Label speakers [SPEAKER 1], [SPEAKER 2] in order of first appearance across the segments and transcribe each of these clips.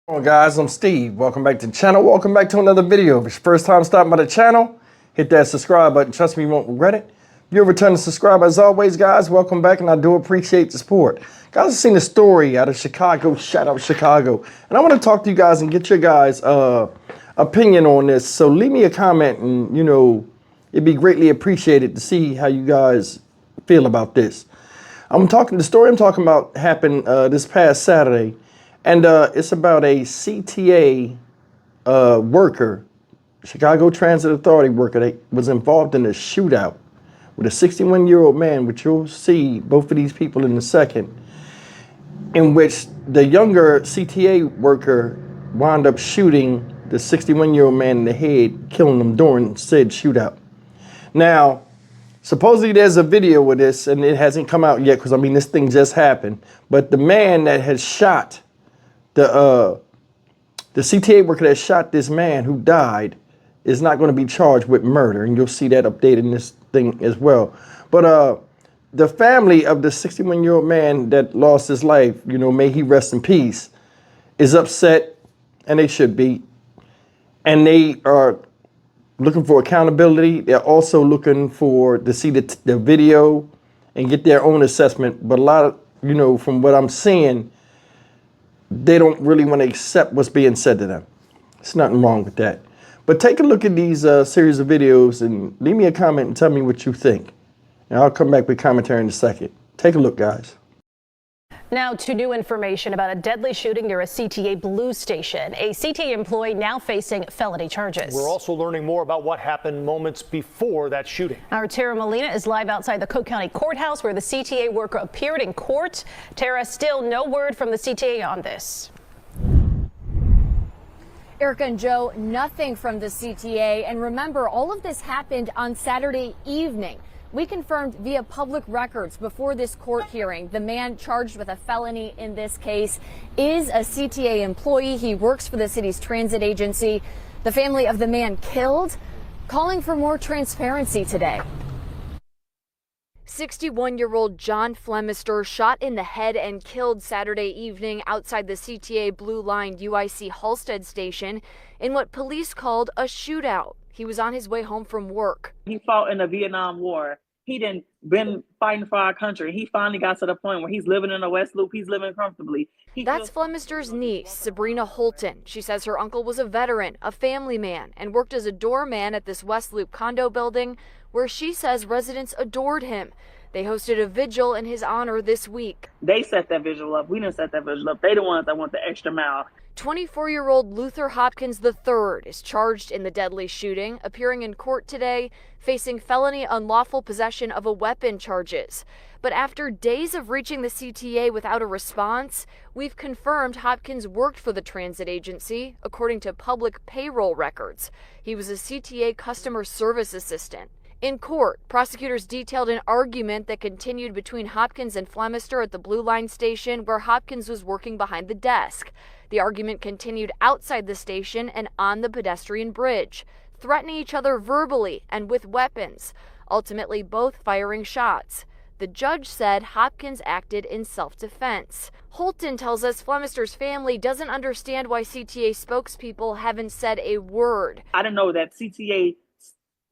[SPEAKER 1] Hello guys, I'm Steve. Welcome back to the channel. Welcome back to another video. If it's your first time stopping by the channel, hit that subscribe button. Trust me, you won't regret it. If you're a returning subscriber, as always, guys, welcome back, and I do appreciate the support. Guys, I've seen a story out of Chicago. Shout out Chicago. And I want to talk to you guys and get your guys' opinion on this. So leave me a comment, and, it'd be greatly appreciated to see how you guys feel about this. The story I'm talking about happened this past Saturday. And it's about a CTA worker, Chicago Transit Authority worker, that was involved in a shootout with a 61-year-old man, which you'll see both of these people in a second, in which the younger CTA worker wound up shooting the 61-year-old man in the head, killing him during said shootout. Now, supposedly there's a video of this, and it hasn't come out yet because, this thing just happened. But the man that has shot the CTA worker that shot this man who died is not going to be charged with murder, and you'll see that updated in this thing as well. But the family of the 61-year-old man that lost his life, may he rest in peace, is upset, and they should be. And they are looking for accountability. They're also looking to see the video and get their own assessment. But a lot of, from what I'm seeing, they don't really want to accept what's being said to them. There's nothing wrong with that. But take a look at these series of videos and leave me a comment and tell me what you think. And I'll come back with commentary in a second. Take a look, guys.
[SPEAKER 2] Now to new information about a deadly shooting near a CTA Blue station. A CTA employee now facing felony charges.
[SPEAKER 3] We're also learning more about what happened moments before that shooting.
[SPEAKER 2] Our Tara Molina is live outside the Cook County Courthouse where the CTA worker appeared in court. Tara, still no word from the CTA on this.
[SPEAKER 4] Erica and Joe, nothing from the CTA. And remember, all of this happened on Saturday evening. We confirmed via public records before this court hearing the man charged with a felony in this case is a CTA employee. He works for the city's transit agency. The family of the man killed calling for more transparency today. 61-year-old John Flemister shot in the head and killed Saturday evening outside the CTA Blue Line UIC Halstead station in what police called a shootout. He was on his way home from work.
[SPEAKER 5] He fought in the Vietnam War. He didn't been fighting for our country. He finally got to the point where he's living in the West Loop. He's living comfortably.
[SPEAKER 4] That's Flemister's niece, Sabrina Holton. She says her uncle was a veteran, a family man, and worked as a doorman at this West Loop condo building where she says residents adored him. They hosted a vigil in his honor this week.
[SPEAKER 5] They set that vigil up. We didn't set that vigil up. They the ones that went the extra mile.
[SPEAKER 4] 24-year-old Luther Hopkins III is charged in the deadly shooting, appearing in court today, facing felony unlawful possession of a weapon charges. But after days of reaching the CTA without a response, we've confirmed Hopkins worked for the transit agency, according to public payroll records. He was a CTA customer service assistant. In court, prosecutors detailed an argument that continued between Hopkins and Flemister at the Blue Line station, where Hopkins was working behind the desk. The argument continued outside the station and on the pedestrian bridge, threatening each other verbally and with weapons, ultimately both firing shots. The judge said Hopkins acted in self-defense. Holton tells us Flemister's family doesn't understand why CTA spokespeople haven't said a word.
[SPEAKER 5] I didn't know that CTA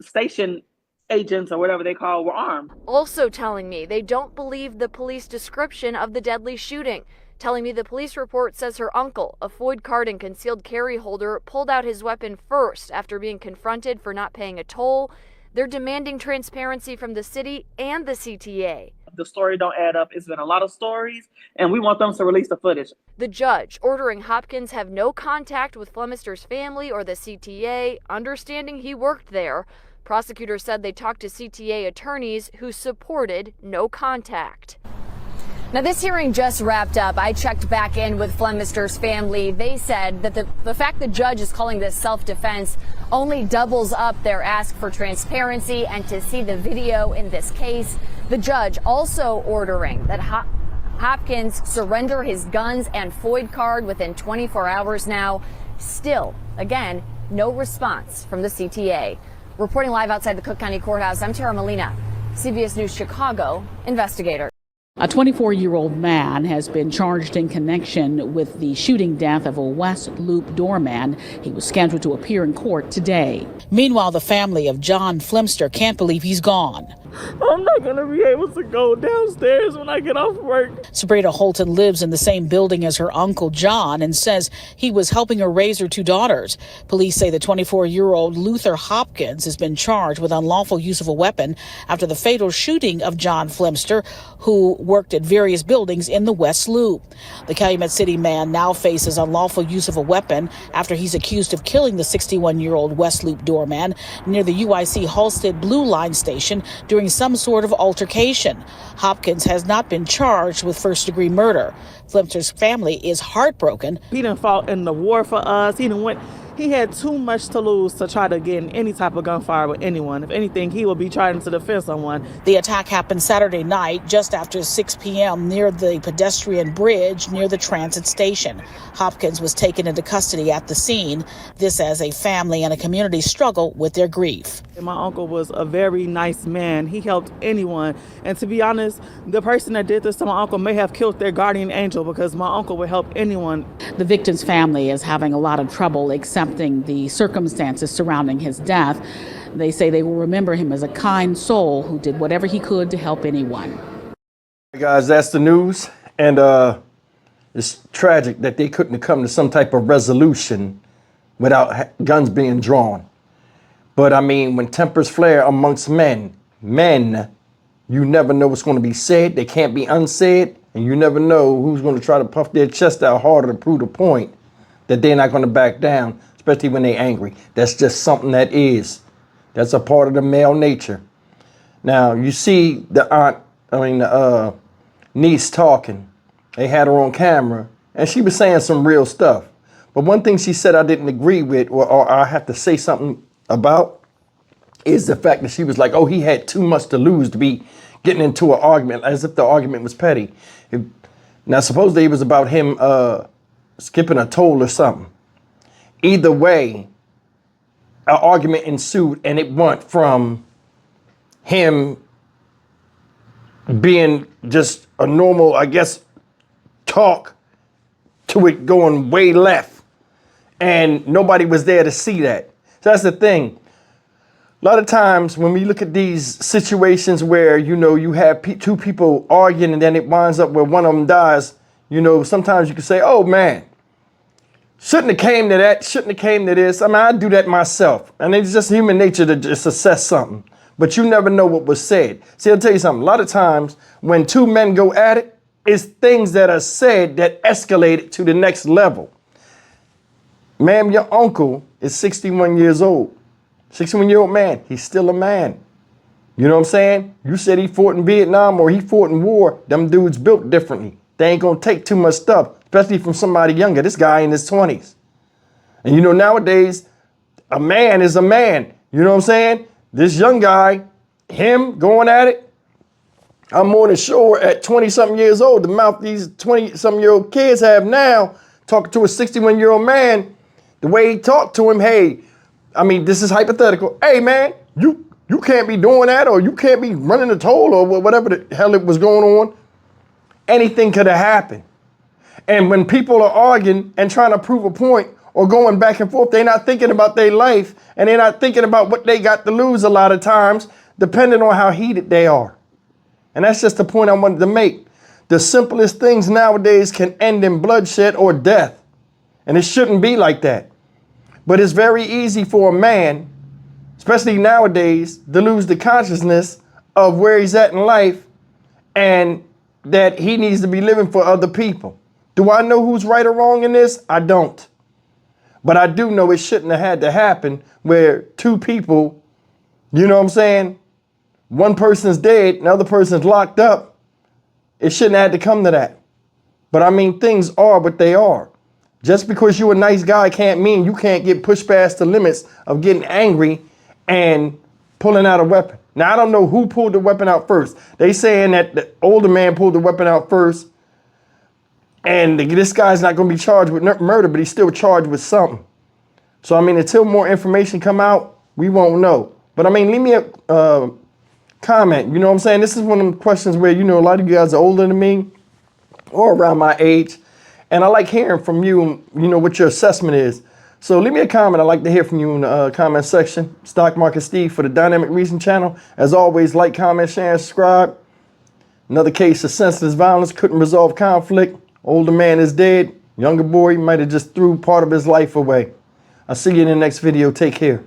[SPEAKER 5] station agents or whatever they call were armed.
[SPEAKER 4] Also telling me they don't believe the police description of the deadly shooting. Telling me the police report says her uncle, a FOID card and concealed carry holder, pulled out his weapon first after being confronted for not paying a toll. They're demanding transparency from the city and the CTA.
[SPEAKER 5] The story don't add up. It's been a lot of stories, and we want them to release the footage.
[SPEAKER 4] The judge ordering Hopkins have no contact with Flemister's family or the CTA, understanding he worked there. Prosecutors said they talked to CTA attorneys who supported no contact. Now, this hearing just wrapped up. I checked back in with Flemister's family. They said that the fact the judge is calling this self-defense only doubles up their ask for transparency and to see the video in this case. The judge also ordering that Hopkins surrender his guns and FOID card within 24 hours now. Still, again, no response from the CTA. Reporting live outside the Cook County Courthouse, I'm Tara Molina, CBS News Chicago investigator.
[SPEAKER 6] A 24-year-old man has been charged in connection with the shooting death of a West Loop doorman. He was scheduled to appear in court today. Meanwhile, the family of John Flemster can't believe he's gone.
[SPEAKER 7] I'm not going to be able to go downstairs when I get off work.
[SPEAKER 6] Sabrina Holton lives in the same building as her uncle John and says he was helping her raise her two daughters. Police say the 24-year-old Luther Hopkins has been charged with unlawful use of a weapon after the fatal shooting of John Flemster, who worked at various buildings in the West Loop. The Calumet City man now faces unlawful use of a weapon after he's accused of killing the 61-year-old West Loop doorman near the UIC Halstead Blue Line station during some sort of altercation. Hopkins has not been charged with first-degree murder. Flemster's family is heartbroken.
[SPEAKER 7] He done fought in the war for us. He had too much to lose to try to get in any type of gunfire with anyone. If anything, he will be trying to defend someone.
[SPEAKER 6] The attack happened Saturday night just after 6 p.m. near the pedestrian bridge near the transit station. Hopkins was taken into custody at the scene. This as a family and a community struggle with their grief.
[SPEAKER 7] My uncle was a very nice man. He helped anyone. And to be honest, the person that did this to my uncle may have killed their guardian angel, because my uncle would help anyone.
[SPEAKER 6] The victim's family is having a lot of trouble accepting the circumstances surrounding his death. They say they will remember him as a kind soul who did whatever he could to help anyone.
[SPEAKER 1] Hey guys, that's the news. And it's tragic that they couldn't have come to some type of resolution without guns being drawn. But I mean, when tempers flare amongst men, you never know what's going to be said. They can't be unsaid. And you never know who's going to try to puff their chest out harder to prove the point that they're not going to back down, especially when they're angry. That's just something that is. That's a part of the male nature. Now, you see the niece talking. They had her on camera, and she was saying some real stuff. But one thing she said I didn't agree with, or I have to say something about, is the fact that she was like, oh, he had too much to lose to be getting into an argument, as if the argument was petty. Now, supposedly it was about him skipping a toll or something. Either way, an argument ensued, and it went from him being just a normal, I guess, talk to it going way left. And nobody was there to see that. So that's the thing. A lot of times when we look at these situations where, you have two people arguing and then it winds up where one of them dies, sometimes you can say, oh man, shouldn't have came to that, shouldn't have came to this. I mean, I do that myself. And it's just human nature to just assess something. But you never know what was said. See, I'll tell you something. A lot of times when two men go at it, it's things that are said that escalate it to the next level. Ma'am, your uncle is 61 years old. 61-year-old man, he's still a man. You know what I'm saying? You said he fought in Vietnam or he fought in war. Them dudes built differently. They ain't gonna take too much stuff, especially from somebody younger. This guy in his 20s. And nowadays, a man is a man. You know what I'm saying? This young guy, him going at it, I'm more than sure at 20-something years old, the mouth these 20-something-year-old kids have now, talking to a 61-year-old man, the way he talked to him, hey, I mean, this is hypothetical. Hey, man, you can't be doing that, or you can't be running the toll, or whatever the hell it was going on. Anything could have happened. And when people are arguing and trying to prove a point or going back and forth, they're not thinking about their life, and they're not thinking about what they got to lose a lot of times, depending on how heated they are. And that's just the point I wanted to make. The simplest things nowadays can end in bloodshed or death. And it shouldn't be like that. But it's very easy for a man, especially nowadays, to lose the consciousness of where he's at in life and that he needs to be living for other people. Do I know who's right or wrong in this? I don't. But I do know it shouldn't have had to happen where two people, you know what I'm saying? One person's dead, another person's locked up. It shouldn't have had to come to that. But I mean, things are what they are. Just because you're a nice guy can't mean you can't get pushed past the limits of getting angry and pulling out a weapon. Now, I don't know who pulled the weapon out first. They saying that the older man pulled the weapon out first, and this guy's not going to be charged with murder, but he's still charged with something. So, I mean, until more information come out, we won't know. But, I mean, leave me a comment. You know what I'm saying? This is one of them questions where, you know, a lot of you guys are older than me or around my age. And I like hearing from you, you know, what your assessment is. So leave me a comment. I'd like to hear from you in the comment section. Stock Market Steve for the Dynamic Reason channel. As always, like, comment, share, and subscribe. Another case of senseless violence, couldn't resolve conflict. Older man is dead. Younger boy might have just threw part of his life away. I'll see you in the next video. Take care.